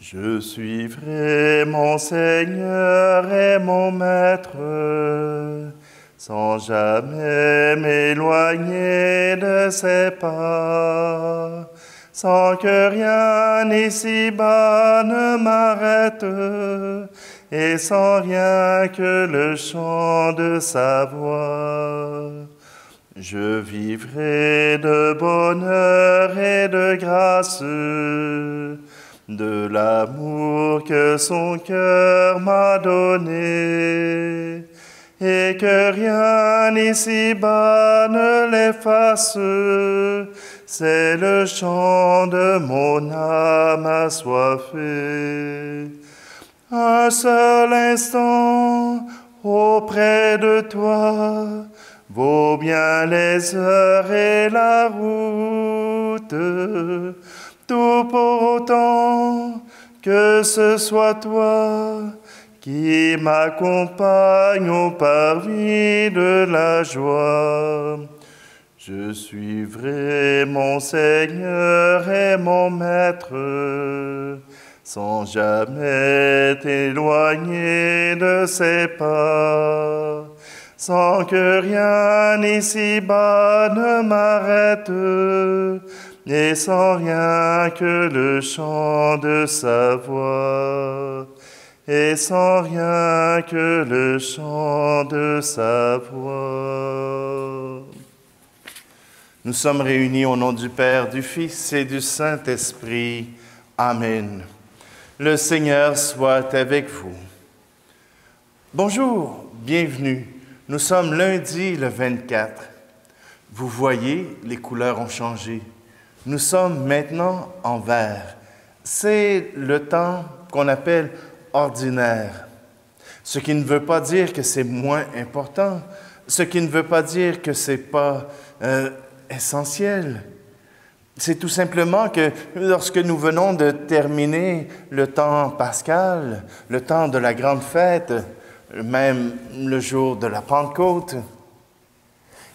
Je suivrai mon Seigneur et mon Maître, sans jamais m'éloigner de ses pas, sans que rien ici-bas ne m'arrête, et sans rien que le chant de sa voix. Je vivrai de bonheur et de grâce, de l'amour que son cœur m'a donné, et que rien ici-bas ne l'efface. C'est le chant de mon âme assoiffée. Un seul instant auprès de toi vaut bien les heures et la route. Tout pour autant que ce soit toi qui m'accompagne au parvis de la joie. Je suivrai mon Seigneur et mon Maître, sans jamais t'éloigner de ses pas, sans que rien ici-bas ne m'arrête, et sans rien que le chant de sa voix, et sans rien que le chant de sa voix. Nous sommes réunis au nom du Père, du Fils et du Saint-Esprit. Amen. Le Seigneur soit avec vous. Bonjour, bienvenue. Nous sommes lundi le 24. Vous voyez, les couleurs ont changé. Nous sommes maintenant en vert. C'est le temps qu'on appelle ordinaire. Ce qui ne veut pas dire que c'est moins important. Ce qui ne veut pas dire que c'est pas essentiel. C'est tout simplement que lorsque nous venons de terminer le temps pascal, le temps de la grande fête, même le jour de la Pentecôte,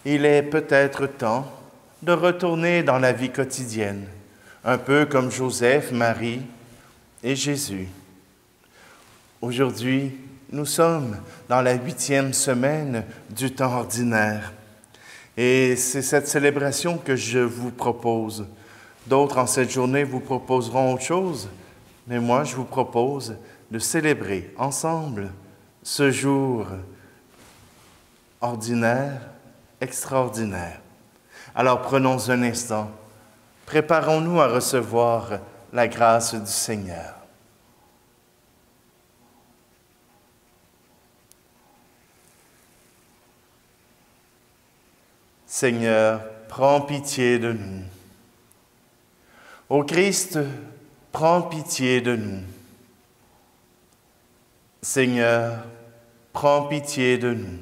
il est peut-être temps de retourner dans la vie quotidienne, un peu comme Joseph, Marie et Jésus. Aujourd'hui, nous sommes dans la 8e semaine du temps ordinaire. Et c'est cette célébration que je vous propose. D'autres en cette journée vous proposeront autre chose, mais moi je vous propose de célébrer ensemble ce jour ordinaire, extraordinaire. Alors prenons un instant, préparons-nous à recevoir la grâce du Seigneur. Seigneur, prends pitié de nous. Ô Christ, prends pitié de nous. Seigneur, prends pitié de nous.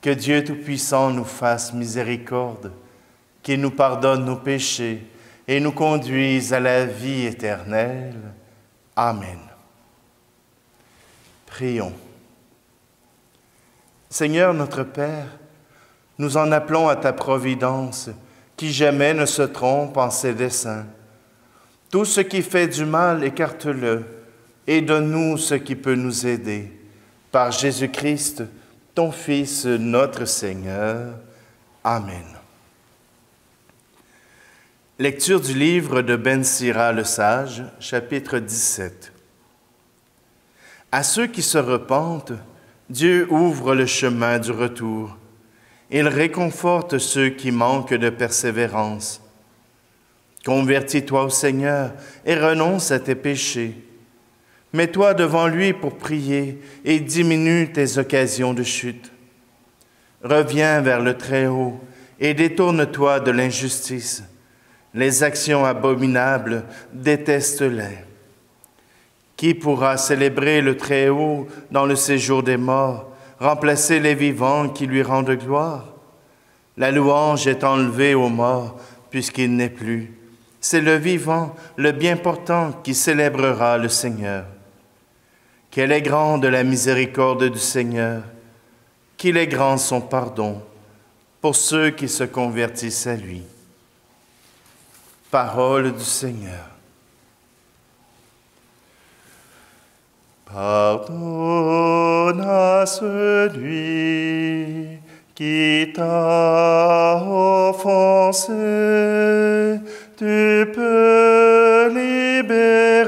Que Dieu Tout-Puissant nous fasse miséricorde, qu'il nous pardonne nos péchés et nous conduise à la vie éternelle. Amen. Prions. Seigneur notre Père, nous en appelons à ta providence, qui jamais ne se trompe en ses desseins. Tout ce qui fait du mal, écarte-le, et donne-nous ce qui peut nous aider. Par Jésus-Christ, ton Fils, notre Seigneur. Amen. Lecture du livre de Ben Sira le Sage, chapitre 17. À ceux qui se repentent, Dieu ouvre le chemin du retour. Il réconforte ceux qui manquent de persévérance. Convertis-toi au Seigneur et renonce à tes péchés. Mets-toi devant lui pour prier et diminue tes occasions de chute. Reviens vers le Très-Haut et détourne-toi de l'injustice. Les actions abominables, déteste-les. Qui pourra célébrer le Très-Haut dans le séjour des morts, remplacer les vivants qui lui rendent gloire? La louange est enlevée aux morts, puisqu'il n'est plus. C'est le vivant, le bien portant, qui célébrera le Seigneur. Quelle est grande la miséricorde du Seigneur, qu'il est grand son pardon pour ceux qui se convertissent à lui. Parole du Seigneur. Pardonne à celui qui t'a offensé, tu peux libérer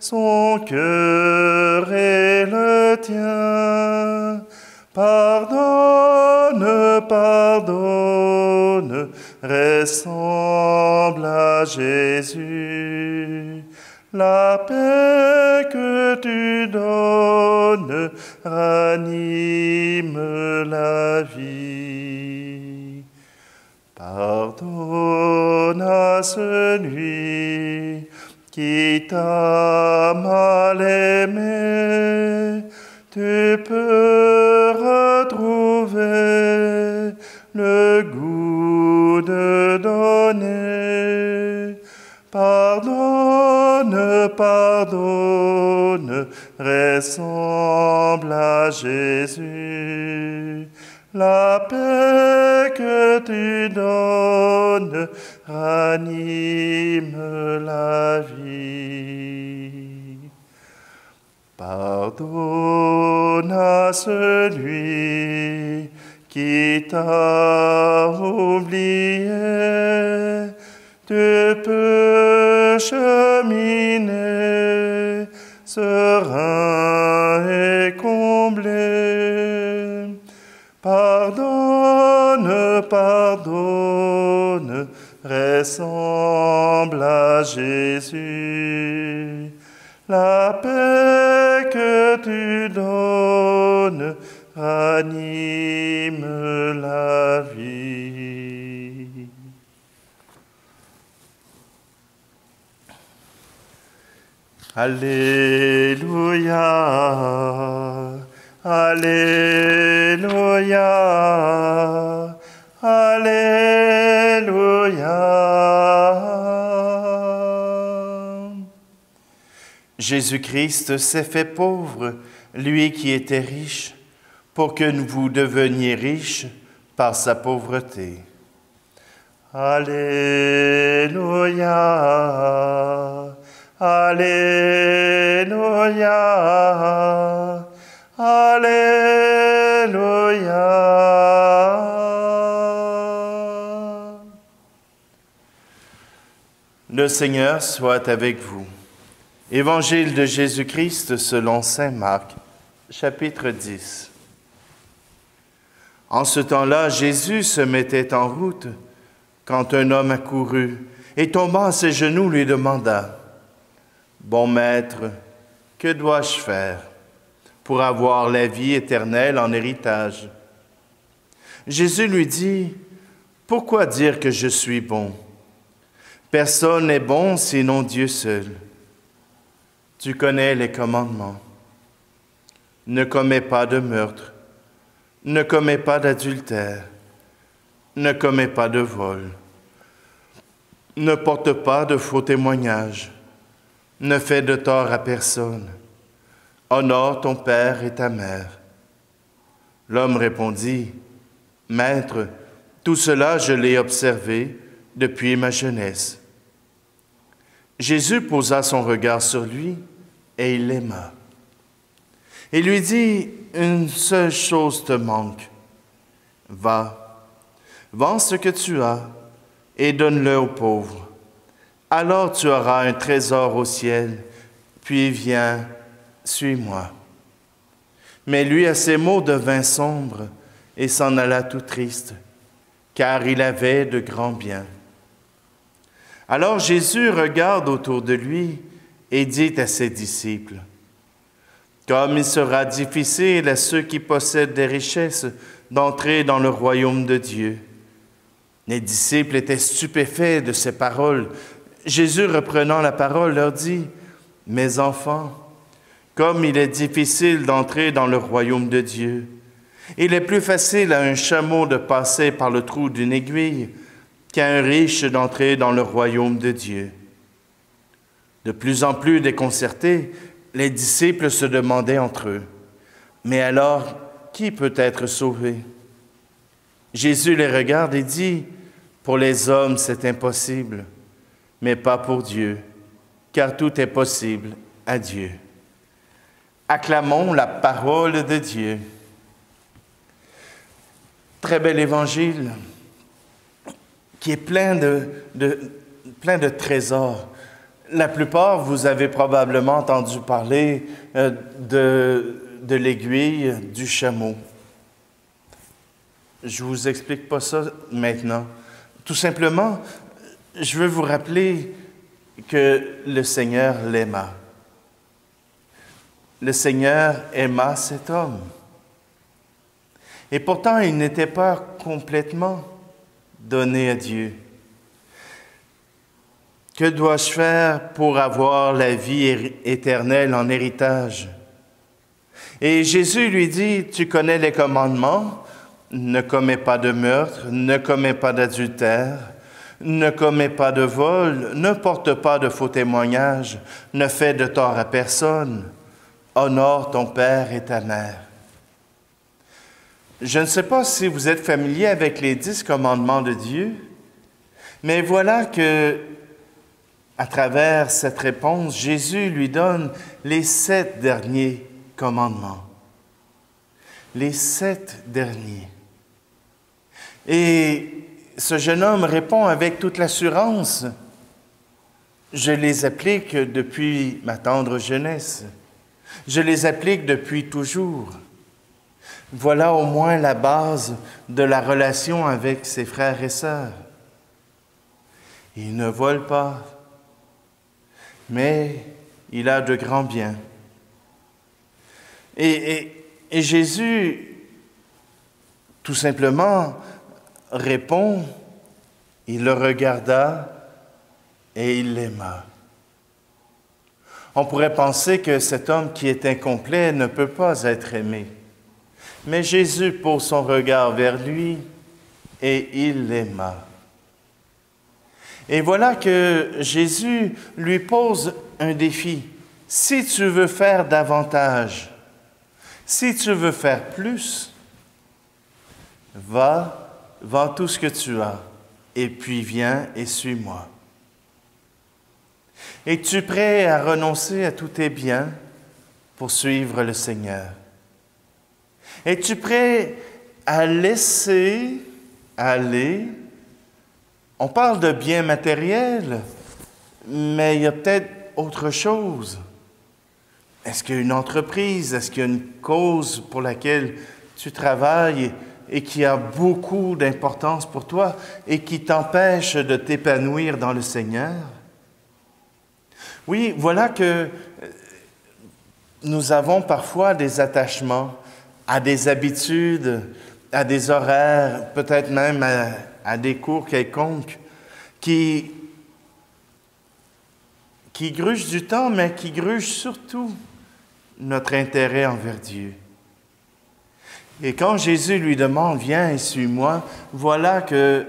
son cœur et le tien. Pardonne, pardonne, ressemble à Jésus. La paix que tu donnes ranime la vie. Pardonne à celui qui t'a mal aimé, tu peux retrouver le goût de donner. Pardonne, pardonne, ressemble à Jésus. La paix que tu donnes ranime la vie. Pardonne à celui qui t'a oublié, tu peux cheminer serein et comblé. Pardonne, pardonne, ressemble à Jésus. La paix que tu donnes ranime la vie. Alléluia, Alléluia, Alléluia. Jésus-Christ s'est fait pauvre, lui qui était riche, pour que vous deveniez riches par sa pauvreté. Alléluia, Alléluia, Alléluia. Le Seigneur soit avec vous. Évangile de Jésus-Christ selon saint Marc, chapitre 10. En ce temps-là, Jésus se mettait en route quand un homme accourut et tombant à ses genoux lui demanda: « Bon maître, que dois-je faire pour avoir la vie éternelle en héritage ?» Jésus lui dit: « Pourquoi dire que je suis bon? Personne n'est bon sinon Dieu seul. Tu connais les commandements. Ne commets pas de meurtre, ne commets pas d'adultère, ne commets pas de vol, ne porte pas de faux témoignages, ne fais de tort à personne, honore ton père et ta mère. » L'homme répondit: « Maître, tout cela je l'ai observé depuis ma jeunesse. » Jésus posa son regard sur lui et il l'aima. Il lui dit: « Une seule chose te manque. Va, vends ce que tu as et donne-le aux pauvres. Alors tu auras un trésor au ciel, puis viens, suis-moi. » Mais lui, à ces mots, devint sombre et s'en alla tout triste, car il avait de grands biens. Alors Jésus regarde autour de lui et dit à ses disciples: « Comme il sera difficile à ceux qui possèdent des richesses d'entrer dans le royaume de Dieu. » Les disciples étaient stupéfaits de ces paroles. Jésus, reprenant la parole, leur dit: « Mes enfants, comme il est difficile d'entrer dans le royaume de Dieu, il est plus facile à un chameau de passer par le trou d'une aiguille qu'à un riche d'entrer dans le royaume de Dieu. » De plus en plus déconcertés, les disciples se demandaient entre eux: « Mais alors, qui peut être sauvé? » Jésus les regarde et dit: « Pour les hommes, c'est impossible, mais pas pour Dieu, car tout est possible à Dieu. » Acclamons la parole de Dieu. Très bel évangile qui est plein de trésors. La plupart, vous avez probablement entendu parler de l'aiguille du chameau. Je ne vous explique pas ça maintenant. Tout simplement, je veux vous rappeler que le Seigneur l'aima. Le Seigneur aima cet homme. Et pourtant, il n'était pas complètement donné à Dieu. Que dois-je faire pour avoir la vie éternelle en héritage? Et Jésus lui dit, tu connais les commandements, ne commets pas de meurtre, ne commets pas d'adultère, ne commets pas de vol, ne porte pas de faux témoignages, ne fais de tort à personne, honore ton père et ta mère. Je ne sais pas si vous êtes familier avec les 10 commandements de Dieu, mais voilà que, à travers cette réponse, Jésus lui donne les 7 derniers commandements. Les 7 derniers. Et ce jeune homme répond avec toute l'assurance, « Je les applique depuis ma tendre jeunesse. Je les applique depuis toujours. » Voilà au moins la base de la relation avec ses frères et sœurs. Il ne vole pas, mais il a de grands biens. Et Jésus, tout simplement, répond, il le regarda et il l'aima. On pourrait penser que cet homme qui est incomplet ne peut pas être aimé. Mais Jésus pose son regard vers lui et il l'aima. Et voilà que Jésus lui pose un défi. Si tu veux faire davantage, si tu veux faire plus, vends tout ce que tu as, et puis viens et suis-moi. Es-tu prêt à renoncer à tous tes biens pour suivre le Seigneur? Es-tu prêt à laisser aller? On parle de biens matériels, mais il y a peut-être autre chose. Est-ce qu'il y a une entreprise? Est-ce qu'il y a une cause pour laquelle tu travailles et qui a beaucoup d'importance pour toi et qui t'empêche de t'épanouir dans le Seigneur? Oui, voilà que nous avons parfois des attachements à des habitudes, à des horaires, peut-être même à des cours quelconques, qui grugent du temps, mais qui grugent surtout notre intérêt envers Dieu. Et quand Jésus lui demande « Viens et suis-moi », voilà que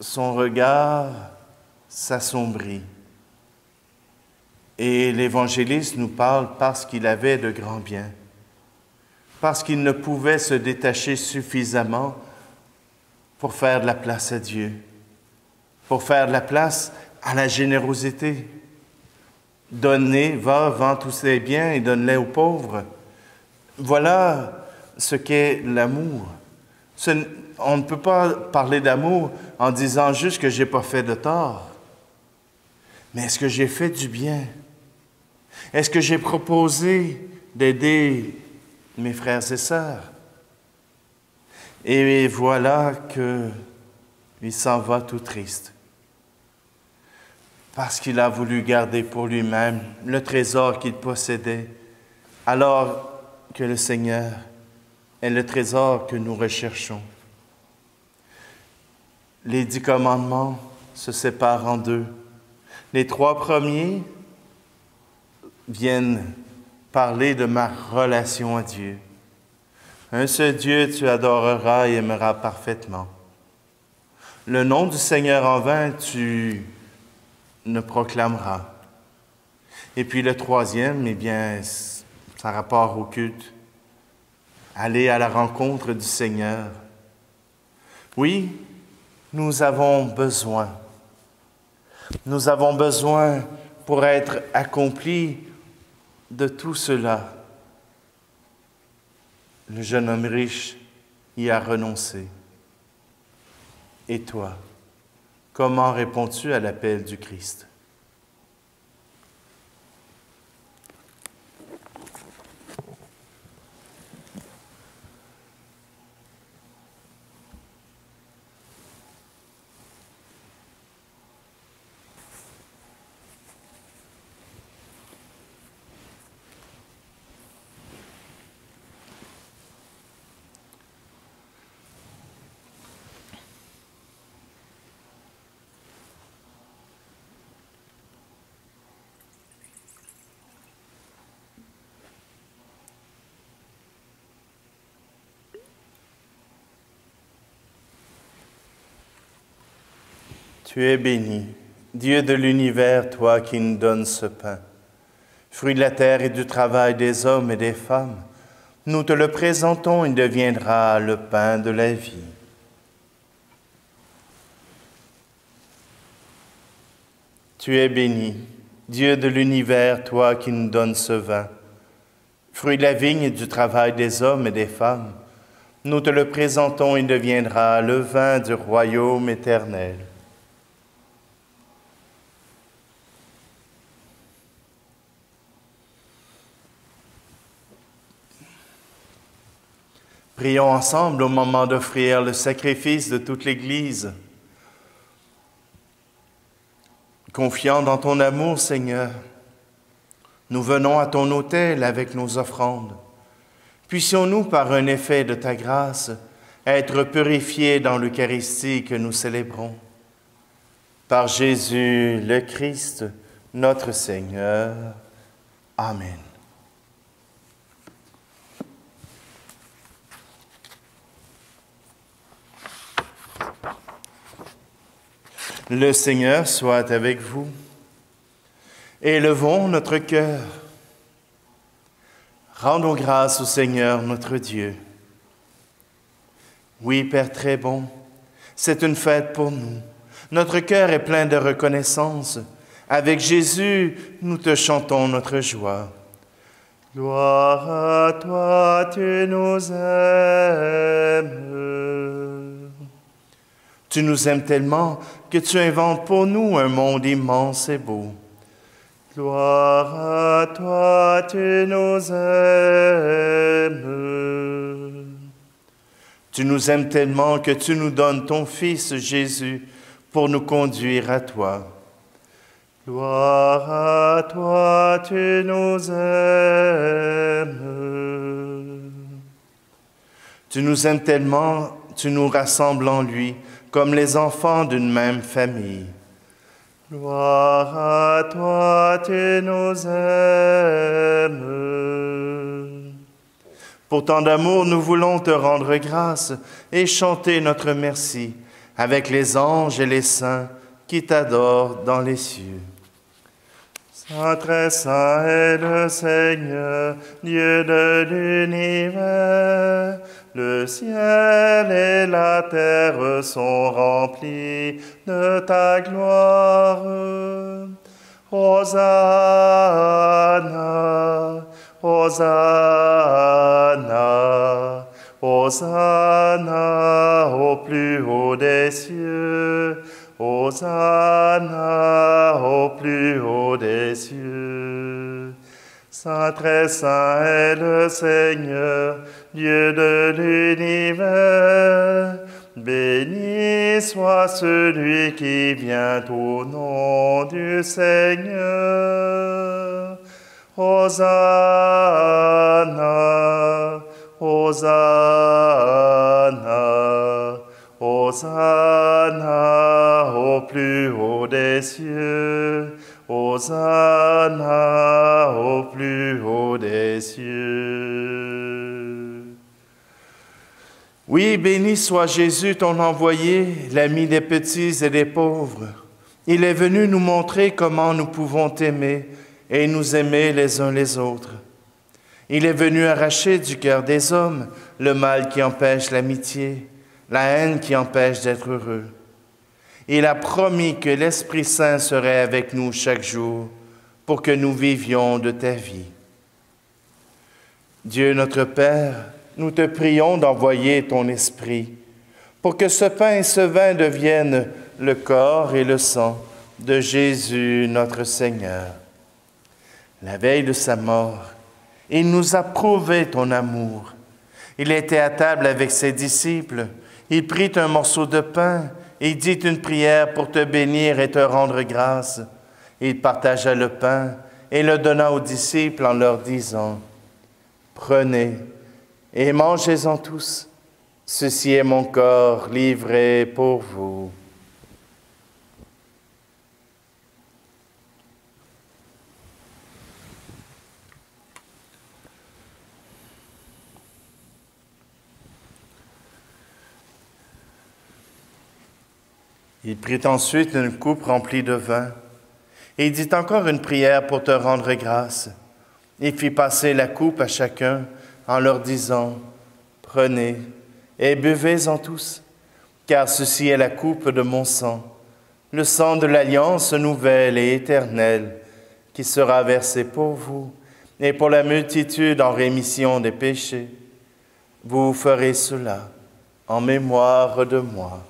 son regard s'assombrit. Et l'évangéliste nous parle parce qu'il avait de grands biens, parce qu'il ne pouvait se détacher suffisamment pour faire de la place à Dieu, pour faire de la place à la générosité. Donner, vends tous ses biens et donne-les aux pauvres. Voilà ce qu'est l'amour. On ne peut pas parler d'amour en disant juste que je n'ai pas fait de tort. Mais est-ce que j'ai fait du bien? Est-ce que j'ai proposé d'aider mes frères et sœurs? Et voilà qu'il s'en va tout triste. Parce qu'il a voulu garder pour lui-même le trésor qu'il possédait, alors que le Seigneur est le trésor que nous recherchons. Les 10 commandements se séparent en 2. Les 3 premiers viennent parler de ma relation à Dieu. Un seul Dieu, tu adoreras et aimeras parfaitement. Le nom du Seigneur en vain, tu ne proclameras. Et puis le 3e, eh bien, ça a rapport au culte. Aller à la rencontre du Seigneur. Oui, nous avons besoin. Nous avons besoin pour être accomplis de tout cela, Le jeune homme riche y a renoncé. Et toi, comment réponds-tu à l'appel du Christ? Tu es béni, Dieu de l'univers, toi qui nous donnes ce pain. Fruit de la terre et du travail des hommes et des femmes, nous te le présentons, il deviendra le pain de la vie. Tu es béni, Dieu de l'univers, toi qui nous donnes ce vin. Fruit de la vigne et du travail des hommes et des femmes, nous te le présentons, il deviendra le vin du royaume éternel. Prions ensemble au moment d'offrir le sacrifice de toute l'Église. Confiant dans ton amour, Seigneur, nous venons à ton autel avec nos offrandes. Puissions-nous, par un effet de ta grâce, être purifiés dans l'Eucharistie que nous célébrons. Par Jésus le Christ, notre Seigneur. Amen. Le Seigneur soit avec vous. Élevons notre cœur. Rendons grâce au Seigneur notre Dieu. Oui, Père très bon, c'est une fête pour nous. Notre cœur est plein de reconnaissance. Avec Jésus, nous te chantons notre joie. Gloire à toi, tu nous aimes. Tu nous aimes tellement que tu inventes pour nous un monde immense et beau. Gloire à toi, tu nous aimes. Tu nous aimes tellement que tu nous donnes ton Fils Jésus pour nous conduire à toi. Gloire à toi, tu nous aimes. Tu nous aimes tellement, tu nous rassembles en lui comme les enfants d'une même famille. Gloire à toi, tu nous aimes. Pour tant d'amour, nous voulons te rendre grâce et chanter notre merci avec les anges et les saints qui t'adorent dans les cieux. Saint, très saint est le Seigneur, Dieu de l'univers. Le ciel et la terre sont remplis de ta gloire. Hosanna, Hosanna, Hosanna au plus haut des cieux. Hosanna au plus haut des cieux. Saint, très saint est le Seigneur, Dieu de l'univers. Béni soit celui qui vient au nom du Seigneur. Hosanna, Hosanna, Hosanna au plus haut des cieux. Hosanna au plus haut des cieux. Oui, béni soit Jésus, ton envoyé, l'ami des petits et des pauvres. Il est venu nous montrer comment nous pouvons t'aimer et nous aimer les uns les autres. Il est venu arracher du cœur des hommes le mal qui empêche l'amitié, la haine qui empêche d'être heureux. Il a promis que l'Esprit Saint serait avec nous chaque jour pour que nous vivions de ta vie. Dieu notre Père, nous te prions d'envoyer ton Esprit, pour que ce pain et ce vin deviennent le corps et le sang de Jésus notre Seigneur. La veille de sa mort, il nous a prouvé ton amour. Il était à table avec ses disciples. Il prit un morceau de pain et dit une prière pour te bénir et te rendre grâce. Il partagea le pain et le donna aux disciples en leur disant, « Prenez et mangez-en tous. Ceci est mon corps livré pour vous. » Il prit ensuite une coupe remplie de vin, et il dit encore une prière pour te rendre grâce. Il fit passer la coupe à chacun en leur disant, « Prenez et buvez-en tous, car ceci est la coupe de mon sang, le sang de l'alliance nouvelle et éternelle, qui sera versé pour vous et pour la multitude en rémission des péchés. Vous ferez cela en mémoire de moi. »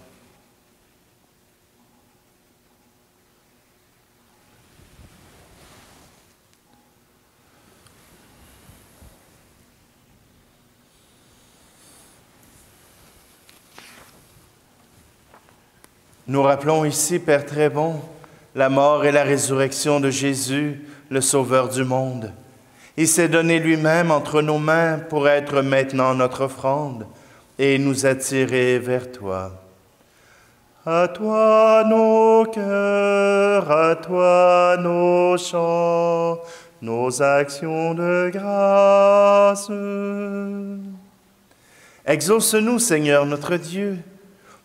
Nous rappelons ici, Père très bon, la mort et la résurrection de Jésus, le Sauveur du monde. Il s'est donné lui-même entre nos mains pour être maintenant notre offrande et nous attirer vers toi. À toi nos cœurs, à toi nos chants, nos actions de grâce. Exauce-nous, Seigneur notre Dieu.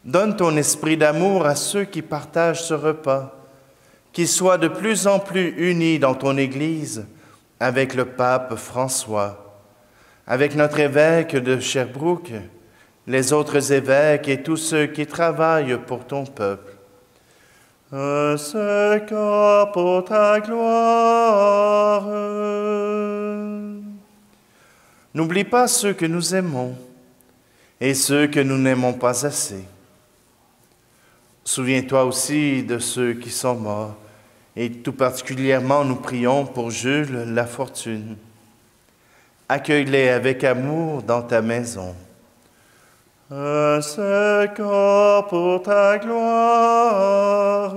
Donne ton esprit d'amour à ceux qui partagent ce repas, qu'ils soient de plus en plus unis dans ton Église avec le pape François, avec notre évêque de Sherbrooke, les autres évêques et tous ceux qui travaillent pour ton peuple. Ce corps pour ta gloire. N'oublie pas ceux que nous aimons et ceux que nous n'aimons pas assez. Souviens-toi aussi de ceux qui sont morts, et tout particulièrement nous prions pour Jules Lafortune. Accueille-les avec amour dans ta maison. Ce corps pour ta gloire.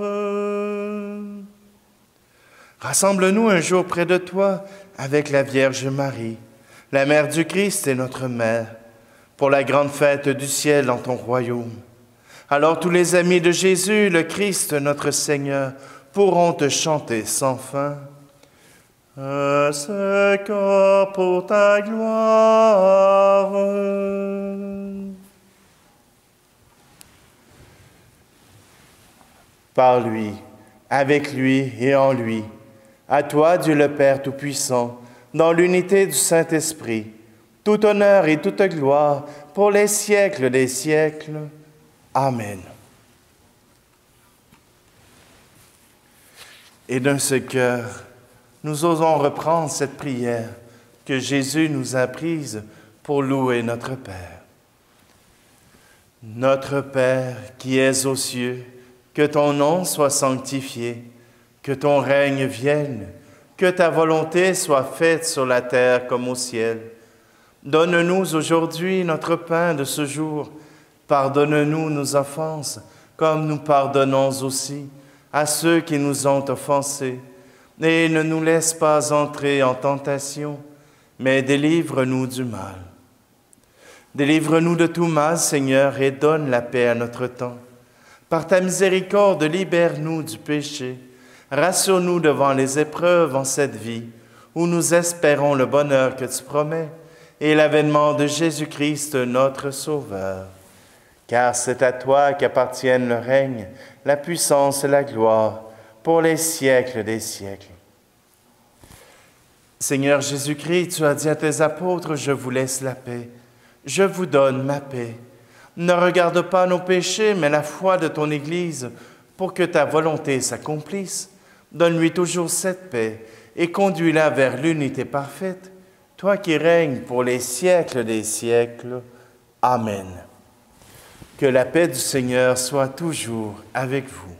Rassemble-nous un jour près de toi avec la Vierge Marie, la Mère du Christ et notre Mère, pour la grande fête du ciel dans ton royaume. Alors tous les amis de Jésus, le Christ, notre Seigneur, pourront te chanter sans fin. Ce corps pour ta gloire. Par lui, avec lui et en lui, à toi, Dieu le Père Tout-Puissant, dans l'unité du Saint-Esprit, tout honneur et toute gloire pour les siècles des siècles. Amen. Et d'un seul cœur, nous osons reprendre cette prière que Jésus nous a prise pour louer notre Père. Notre Père qui es aux cieux, que ton nom soit sanctifié, que ton règne vienne, que ta volonté soit faite sur la terre comme au ciel. Donne-nous aujourd'hui notre pain de ce jour. Pardonne-nous nos offenses, comme nous pardonnons aussi à ceux qui nous ont offensés. Et ne nous laisse pas entrer en tentation, mais délivre-nous du mal. Délivre-nous de tout mal, Seigneur, et donne la paix à notre temps. Par ta miséricorde, libère-nous du péché. Rassure-nous devant les épreuves en cette vie, où nous espérons le bonheur que tu promets et l'avènement de Jésus-Christ, notre Sauveur. Car c'est à toi qu'appartiennent le règne, la puissance et la gloire, pour les siècles des siècles. Seigneur Jésus-Christ, tu as dit à tes apôtres, « Je vous laisse la paix, je vous donne ma paix. Ne regarde pas nos péchés, mais la foi de ton Église, pour que ta volonté s'accomplisse. Donne-lui toujours cette paix et conduis-la vers l'unité parfaite, toi qui règnes pour les siècles des siècles. Amen. Que la paix du Seigneur soit toujours avec vous.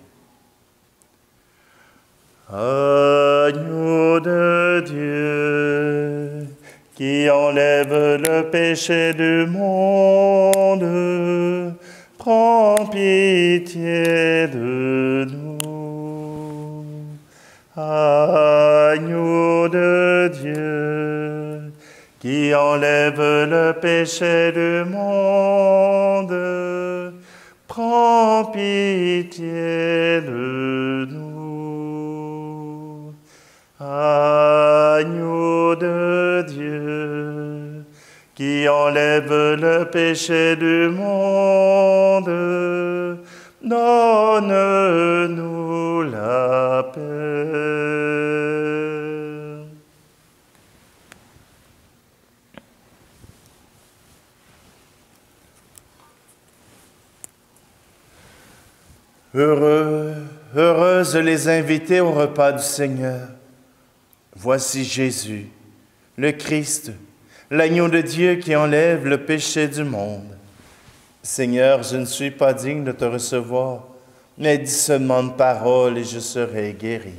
Agneau de Dieu, qui enlève le péché du monde, prends pitié de nous. Agneau de Dieu, qui enlève le péché du monde, prends pitié de nous. Agneau de Dieu, qui enlève le péché du monde, donne-nous la paix. Heureuses les invités au repas du Seigneur. Voici Jésus, le Christ, l'agneau de Dieu qui enlève le péché du monde. Seigneur, je ne suis pas digne de te recevoir, mais dis seulement une parole et je serai guéri.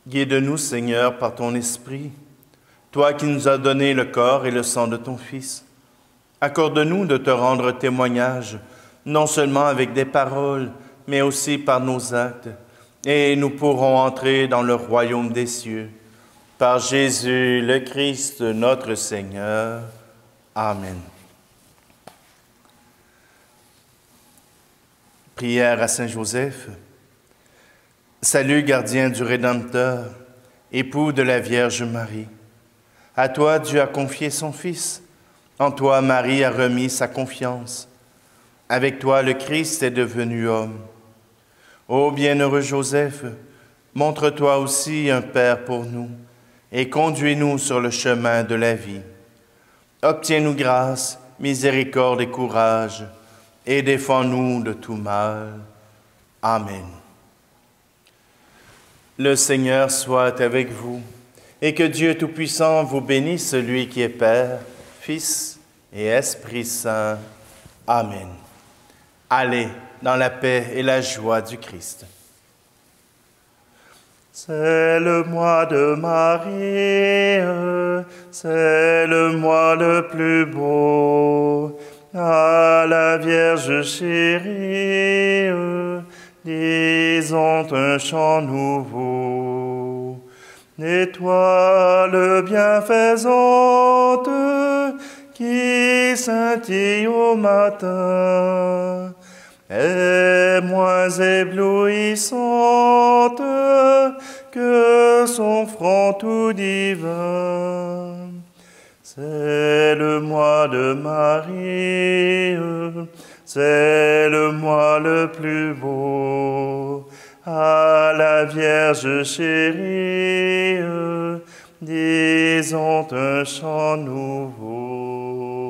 Guide-nous, Seigneur, par ton Esprit, toi qui nous as donné le corps et le sang de ton Fils. Accorde-nous de te rendre témoignage, non seulement avec des paroles, mais aussi par nos actes, et nous pourrons entrer dans le royaume des cieux. Par Jésus, le Christ, notre Seigneur. Amen. Prière à Saint Joseph. Salut, gardien du Rédempteur, époux de la Vierge Marie. À toi, Dieu a confié son Fils. En toi, Marie a remis sa confiance. Avec toi, le Christ est devenu homme. Ô bienheureux Joseph, montre-toi aussi un Père pour nous et conduis-nous sur le chemin de la vie. Obtiens-nous grâce, miséricorde et courage, et défends-nous de tout mal. Amen. Le Seigneur soit avec vous, et que Dieu Tout-Puissant vous bénisse, celui qui est Père, Fils et Esprit Saint. Amen. Allez dans la paix et la joie du Christ. C'est le mois de Marie, c'est le mois le plus beau. À la Vierge chérie, disons un chant nouveau. Étoile bienfaisante qui scintille au matin, est moins éblouissante que son front tout divin. C'est le mois de Marie, c'est le mois le plus beau. À la Vierge chérie, disons un chant nouveau.